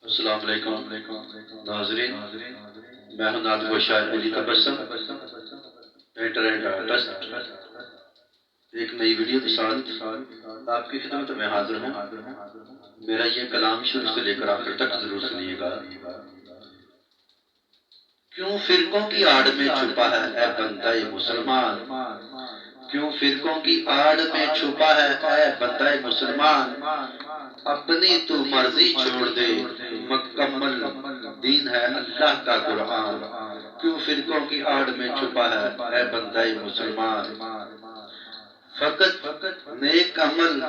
السلام علیکم ناظرین، میں ہوں نعت گو شاعر علی تبسم، پینٹر اینڈ آرٹسٹ۔ ایک نئی ویڈیو کے ساتھ آپ کی خدمت میں حاضر ہوں۔ میرا یہ کلام شروع سے لے کر آخر تک ضرور سنیے گا۔ کیوں فرقوں کی آڑ میں چھپا ہے اے بندہ مسلمان، کیوں فرقوں کی آڑ میں چھپا ہے اے بندہ مسلمان، اپنی تو مرضی چھوڑ دے مکمل دین ہے اللہ کا قرآن، کیوں فرقوں کی آڑ میں چھپا ہے اے بندہ مسلمان، فقط نیک عمل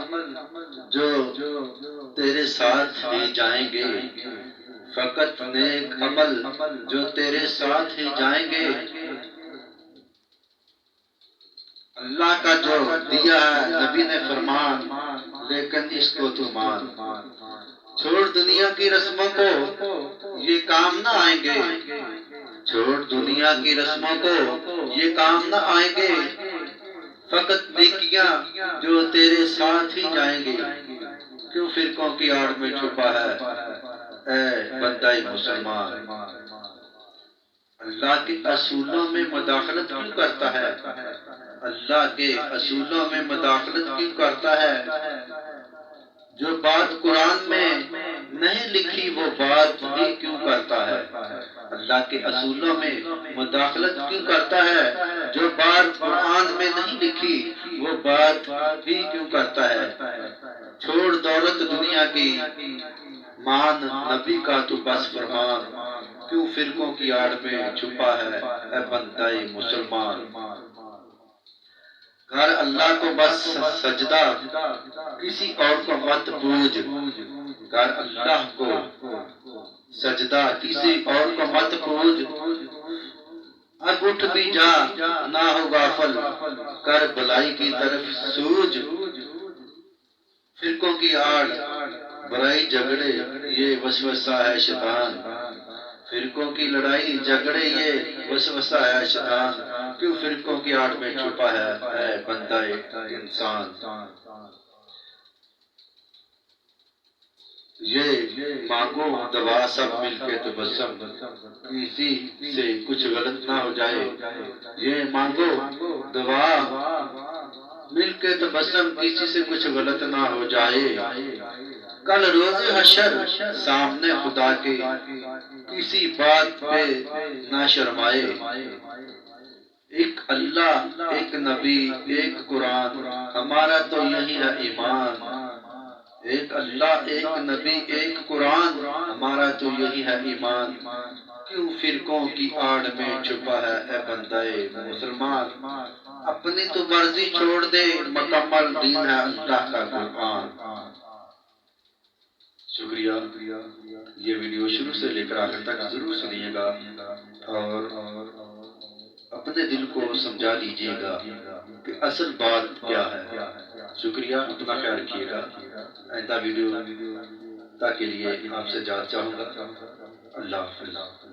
جو تیرے ساتھ ہی جائیں گے، فقط نیک عمل جو تیرے ساتھ ہی جائیں گے، اللہ کا جو دیا ہے نبی نے فرمان، لیکن اس کو تو مان، چھوڑ دنیا کی رسموں کو یہ کام نہ آئیں گے، چھوڑ دنیا کی رسموں کو یہ کام نہ آئیں گے، فقط نیکیاں جو تیرے ساتھ ہی جائیں گے، کیوں فرقوں کی آڑ میں چھپا ہے اے بندہ مسلمان، اللہ کے اصولوں میں مداخلت کیوں کرتا ہے، اللہ کے اصولوں میں مداخلت کیوں کرتا ہے، جو بات قرآن میں نہیں لکھی وہ بات بھی کیوں کرتا ہے، اللہ کے اصولوں میں مداخلت کیوں کرتا ہے، جو بات قرآن میں نہیں لکھی وہ بات بھی کیوں کرتا ہے، چھوڑ دولت دنیا کی مان نبی کا تو بس فرمان، کیوں فرقوں کی آڑ میں چھپا ہے اے بندہ مسلمان، گھر اللہ کو بس سجدہ کسی اور کو مت پوج، گھر اللہ کو سجدہ کسی اور کو مت پوج، اب اٹھ بھی جا نہ ہو غافل کر بلائی کی طرف سوج، فرقوں کی آڑ برائی جھگڑے یہ وسوسہ ہے شیطان، فرقوں کی لڑائی جھگڑے یہ وسوسہ ہے شیطان، کیوں فرقوں کی آڑ میں چھپا ہے اے بندہ انسان، یہ مانگو دوا سب مل کے تبسم کسی سے کچھ غلط نہ ہو جائے، یہ مانگو دوا مل کے تبسم کسی سے کچھ غلط نہ ہو جائے، کل روز حشر سامنے خدا کے کسی بات پہ نہ شرمائے، ایک اللہ ایک نبی ایک قرآن ہمارا تو یہی ہے ایمان، ایک اللہ ایک نبی ایک قرآن ہمارا تو یہی ہے ایمان، کیوں فرقوں کی آڑ میں چھپا ہے اے بندہ مسلمان، اپنی تو مرضی چھوڑ دے مکمل دین ہے اللہ کا قرآن۔ شکریہ، یہ ویڈیو شروع سے لے کر آخر تک ضرور سنیے گا اور اپنے دل کو سمجھا لیجیے گا کہ اصل بات کیا ہے۔ شکریہ، اپنا خیال رکھیے گا، آئندہ ویڈیو کے لیے آپ سے اجازت چاہوں گا، اللہ حافظ۔